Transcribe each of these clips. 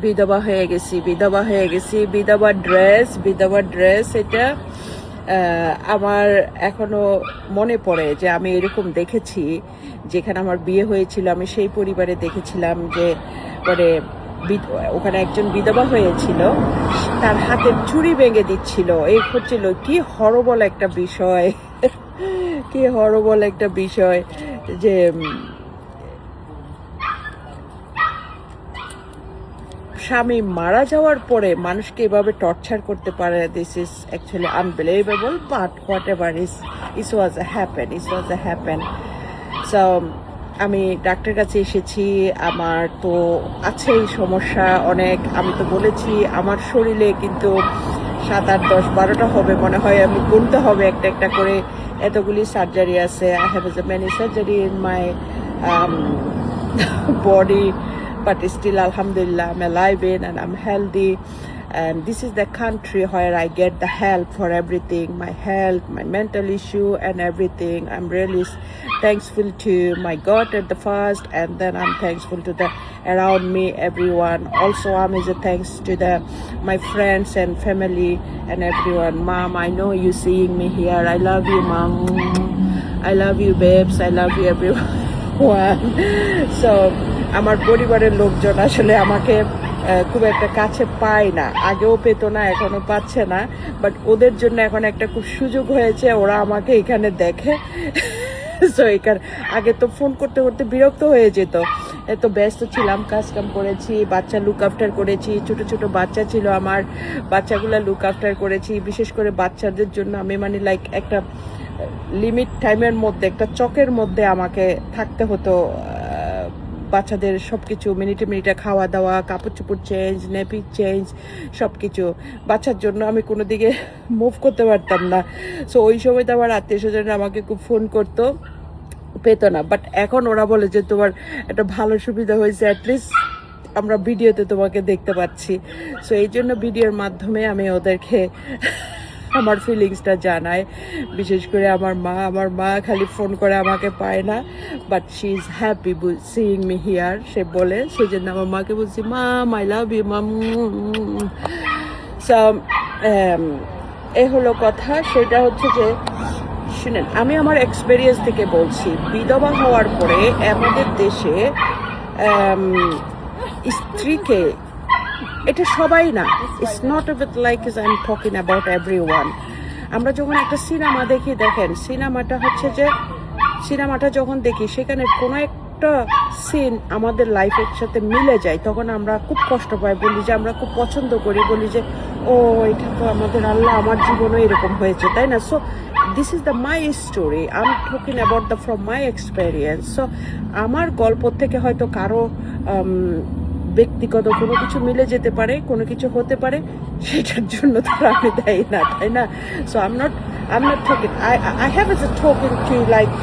বিধবা হয়ে গেছি, বিধবা ড্রেস এটা আমার এখনো মনে পড়ে যে আমি এরকম দেখেছি, যেখানে আমার বিয়ে হয়েছিল আমি সেই পরিবারে দেখেছিলাম যে মানে ওখানে একজন বিধবা হয়েছিল, তার হাতের চুড়ি ভেঙে দিচ্ছিল। এই হচ্ছিল কি হরবল একটা বিষয়, কি হরবল একটা বিষয় যে স্বামী মারা যাওয়ার পরে মানুষকে এভাবে টর্চার করতে পারে। This is actually unbelievable, but what ever is was A happen. So আমি ডাক্তার কাছে এসেছি, আমার তো আছেই সমস্যা অনেক। আমি তো বলেছি আমার শরীরে কিন্তু 7, 8, 10, 12টা হবে মনে হয়, আমি গুনতে হবে একটা একটা করে, এতগুলি সার্জারি আছে। I have many surgery in my body, but still alhamdulillah I'm alive in and I'm healthy, and this is the country where I get the help for everything, my health, my mental issue and everything. I'm really thankful to my God at the first, and then I'm thankful to the around me everyone. Also I'm is a thanks to my friends and family and everyone. Mom, I know you seeing me here, I love you mom, I love you babes, I love you everyone. So আমার পরিবারের লোকজন আসলে আমাকে খুব একটা কাছে পায় না, আগেও পেতো না, এখনো পাচ্ছে না, বাট ওদের জন্য এখন একটা খুব সুযোগ হয়েছে, ওরা আমাকে এখানে দেখে। সো এখানে আগে তো ফোন করতে করতে বিরক্ত হয়ে যেত, এত ব্যস্ত ছিলাম, কাজ কাম করেছি, বাচ্চা লুক আফটার করেছি, ছোট ছোট বাচ্চা ছিল আমার, বাচ্চাগুলো লুক আফটার করেছি। বিশেষ করে বাচ্চাদের জন্য আমি মানে লাইক একটা লিমিট টাইমের মধ্যে, একটা চকের মধ্যে আমাকে থাকতে হতো। বাচ্চাদের সব কিছু মিনিটে মিনিটে খাওয়া দাওয়া, কাপড় চোপড় চেঞ্জ, নেপি চেঞ্জ, সব কিছু বাচ্চার জন্য আমি কোনো দিকে মুভ করতে পারতাম না। সো ওই সময় তো আমার আত্মীয় স্বজনরা আমাকে খুব ফোন করতো, পেতো না। বাট এখন ওরা বলে যে তোমার একটা ভালো সুবিধা হয়েছে, অ্যাটলিস্ট আমরা ভিডিওতে তোমাকে দেখতে পাচ্ছি। সো এই জন্য ভিডিওর মাধ্যমে আমি ওদেরকে আমার ফিলিংসটা জানাই। বিশেষ করে আমার মা খালি ফোন করে আমাকে পায় না, but she is happy seeing me here, সে বলে। সেই জন্য আমার মাকে বলছি mom I love you mom. So এ হলো কথা। সেটা হচ্ছে যে শুনেন, আমি আমার এক্সপেরিয়েন্স থেকে বলছি, বিধবা হওয়ার পরে আমাদের দেশে স্ত্রীকে, এটা সবাই না, it's not like I am talking about everyone. আমরা যখন একটা সিনেমা দেখি, দেখেন সিনেমাটা হচ্ছে যে সিনেমাটা যখন দেখি সেখানে কোনো একটা সিন আমাদের লাইফের সাথে মিলে যায়, তখন আমরা খুব কষ্ট পাই, বলি যে আমরা খুব পছন্দ করি, বলি যে ও এটা তো আমাদের আল্লাহ, আমার জীবনও এরকম হয়েছে, তাই না? So this is the my story, I am talking about the from my experience. So আমার গল্প থেকে হয়তো কারো ব্যক্তিগত কোনো কিছু মিলে যেতে পারে, কোনো কিছু হতে পারে, সেটার জন্য তো আমি দেয় না, তাই না? So I am not talking, I have as a talking to like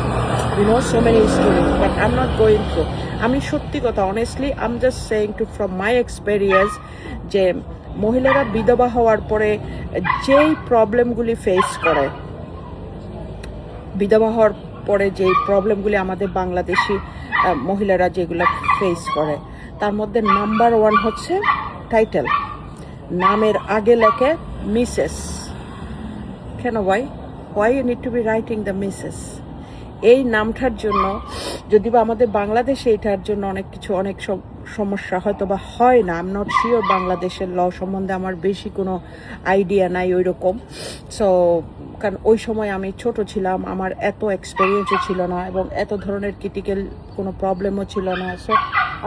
so many stories, but I'm not going to. আমি সত্যি কথা, honestly I'm just saying to from my experience যে মহিলারা বিধবা হওয়ার পরে যেই প্রবলেমগুলি ফেস করে, বিধবা হওয়ার পরে যেই প্রবলেমগুলি আমাদের বাংলাদেশি মহিলারা যেগুলো ফেস করে, তার মধ্যে নাম্বার 1 হচ্ছে টাইটেল। নামের আগে লেখে মিসেস। কেন why you need to be writing the Mrs? এই নামটার জন্য, যদি বা আমাদের বাংলাদেশে এটার জন্য অনেক সমস্যা হয়তো বা হয় না, আই এম নট শিওর, বাংলাদেশের ল সম্বন্ধে আমার বেশি কোনো আইডিয়া নাই ওই রকম। সো কারণ ওই সময় আমি ছোট ছিলাম, আমার এত এক্সপেরিয়েন্সও ছিল না এবং এত ধরনের ক্রিটিক্যাল কোনো প্রবলেমও ছিল না, সো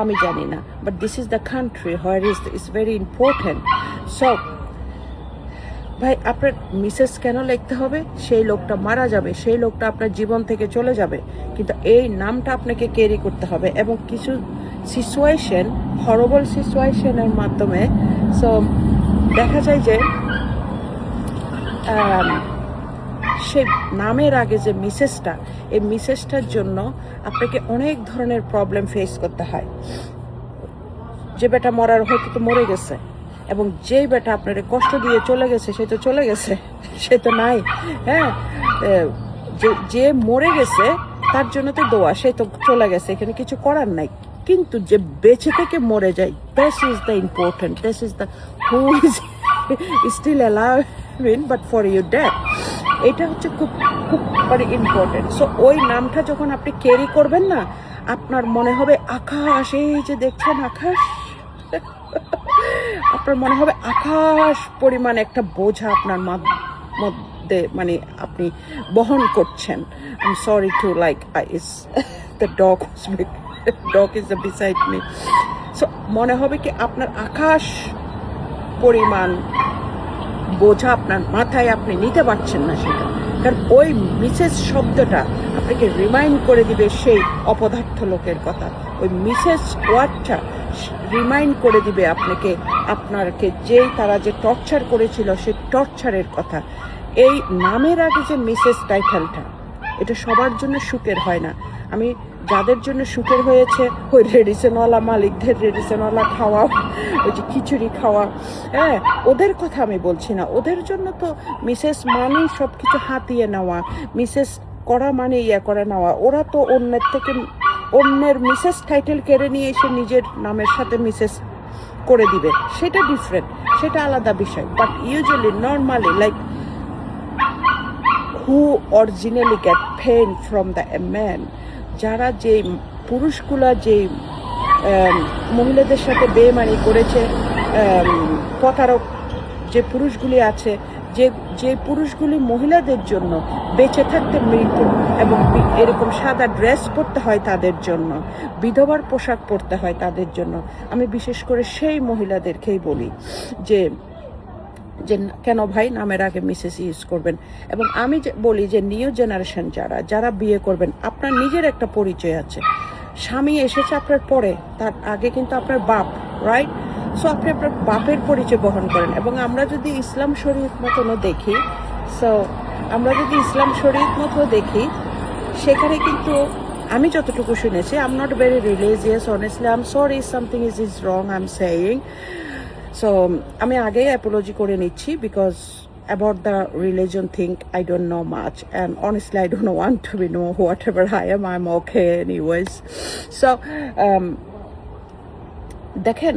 আমি জানি না। But this is the country where it's very important. So ভাই, আপনার মিসেস কেন লিখতে হবে? সেই লোকটা মারা যাবে, সেই লোকটা আপনার জীবন থেকে চলে যাবে, কিন্তু এই নামটা আপনাকে ক্যারি করতে হবে। এবং কিছু সিচুয়েশন, হরবল সিচুয়েশনের মাধ্যমে সো দেখা যায় যে সে নামের আগে যে মিসেসটা, এই মিসেসটার জন্য আপনাকে অনেক ধরনের প্রবলেম ফেস করতে হয়। যে বেটা মরার হয়তো তো মরে গেছে, এবং যেই বেটা আপনারে কষ্ট দিয়ে চলে গেছে সে তো চলে গেছে, সে তো নাই। হ্যাঁ, যে মরে গেছে তার জন্য তো দোয়া, সে তো চলে গেছে, এখানে কিছু করার নাই। কিন্তু যে বেঁচে থেকে মরে যায়, this is the important, this is the who is still alive but for your death, এটা হচ্ছে খুব খুব মানে ইম্পর্টেন্ট। সো ওই নামটা যখন আপনি ক্যারি করবেন না, আপনার মনে হবে আকাশ, এই যে দেখছেন আকাশ, আপনার মনে হবে আকাশ পরিমাণ একটা বোঝা আপনার মধ্যে মানে আপনি বহন করছেন। I'm sorry to like it's the dog is beside me. So মনে হবে কি আপনার আকাশ পরিমাণ বোঝা আপনার মাথায় আপনি নিতে পারছেন না সেটা, কারণ ওই মিসেস শব্দটা আপনাকে রিমাইন্ড করে দিবে সেই অপদার্থ লোকের কথা। ওই মিসেস ওয়ার্ডটা রিমাইন্ড করে দিবে আপনাকে যেই তারা যে টর্চার করেছিল সেই টর্চারের কথা। এই নামের আগে যে মিসেস টাইটেলটা, এটা সবার জন্য সুখের হয় না। আমি যাদের জন্য সুখের হয়েছে, ওই রেডিসনওয়ালা মালিকদের রেডিসনওয়ালা খাওয়া, ওই যে খিচুড়ি খাওয়া, হ্যাঁ, ওদের কথা আমি বলছি না। ওদের জন্য তো মিসেস মানেই সব কিছু হাতিয়ে নেওয়া, মিসেস করা মানে ইয়ে করে নেওয়া। ওরা তো অন্যের মিসেস টাইটেল কেড়ে নিয়ে এসে নিজের নামের সাথে মিসেস করে দিবে, সেটা ডিফারেন্ট, সেটা আলাদা বিষয়। But usually normally like who originally get pain from the man, যারা যে পুরুষগুলা যে মহিলাদের সাথে বেমানি করেছে, প্রতারক যে পুরুষগুলি আছে, যে পুরুষগুলি মহিলাদের জন্য বেঁচে থাকতে মৃত এবং এরকম সাদা ড্রেস পরতে হয় তাদের জন্য, বিধবার পোশাক পরতে হয় তাদের জন্য, আমি বিশেষ করে সেই মহিলাদেরকেই বলি যে কেন ভাই নামের আগে মিসেস ইউজ করবেন। এবং আমি বলি যে নিউ জেনারেশন যারা বিয়ে করবেন, আপনার নিজের একটা পরিচয় আছে। স্বামী এসেছে আপনার পরে, তার আগে কিন্তু আপনার বাপ, রাইট? সো আপনি আপনার বাপের পরিচয় বহন করেন। এবং আমরা যদি ইসলাম শরীয়ত মতনও দেখি, সেখানে কিন্তু আমি যতটুকু শুনেছি, I am not very religious honestly, I am sorry something is wrong I am saying. So আমি আগেই অ্যাপোলজি করে নিচ্ছি, because about the religion thing I don't know much, and honestly I don't want to be know whatever I am, I'm okay anyways. So দেখেন,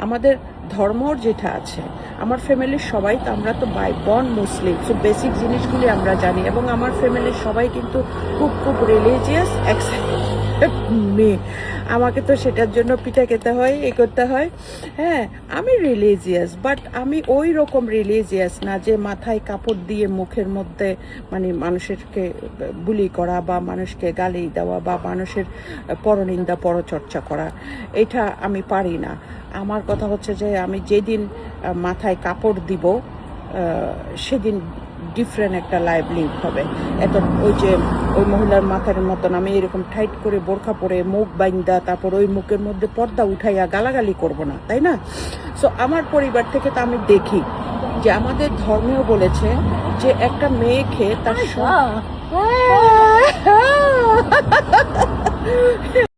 আমাদের ধর্ম যেটা আছে, আমার ফ্যামিলির সবাই তো, আমরা তো বর্ন মুসলিম, সো বেসিক জিনিসগুলি আমরা জানি। এবং আমার ফ্যামিলির সবাই কিন্তু খুব খুব রিলিজিয়াস, মেয়ে আমাকে তো সেটার জন্য পিঠা খেতে হয়, এ করতে হয়। হ্যাঁ, আমি রিলিজিয়াস, বাট আমি ওই রকম রিলিজিয়াস না যে মাথায় কাপড় দিয়ে মুখের মধ্যে মানে মানুষকে বুলি করা বা মানুষকে গালি দেওয়া বা মানুষের পরনিন্দা পরচর্চা করা, এটা আমি পারি না। আমার কথা হচ্ছে যে আমি যেদিন মাথায় কাপড় দিব সেদিন ডিফারেন্ট একটা লাইফ লিভ হবে। ওই মহিলার মাথার মতন আমি এরকম টাইট করে বোরখা পরে মুখ বাইন্দা, তারপর ওই মুখের মধ্যে পর্দা উঠাইয়া গালাগালি করব না, তাই না? সো আমার পরিবার থেকে তো আমি দেখি যে আমাদের ধর্মেও বলেছে যে একটা মেয়েকে তার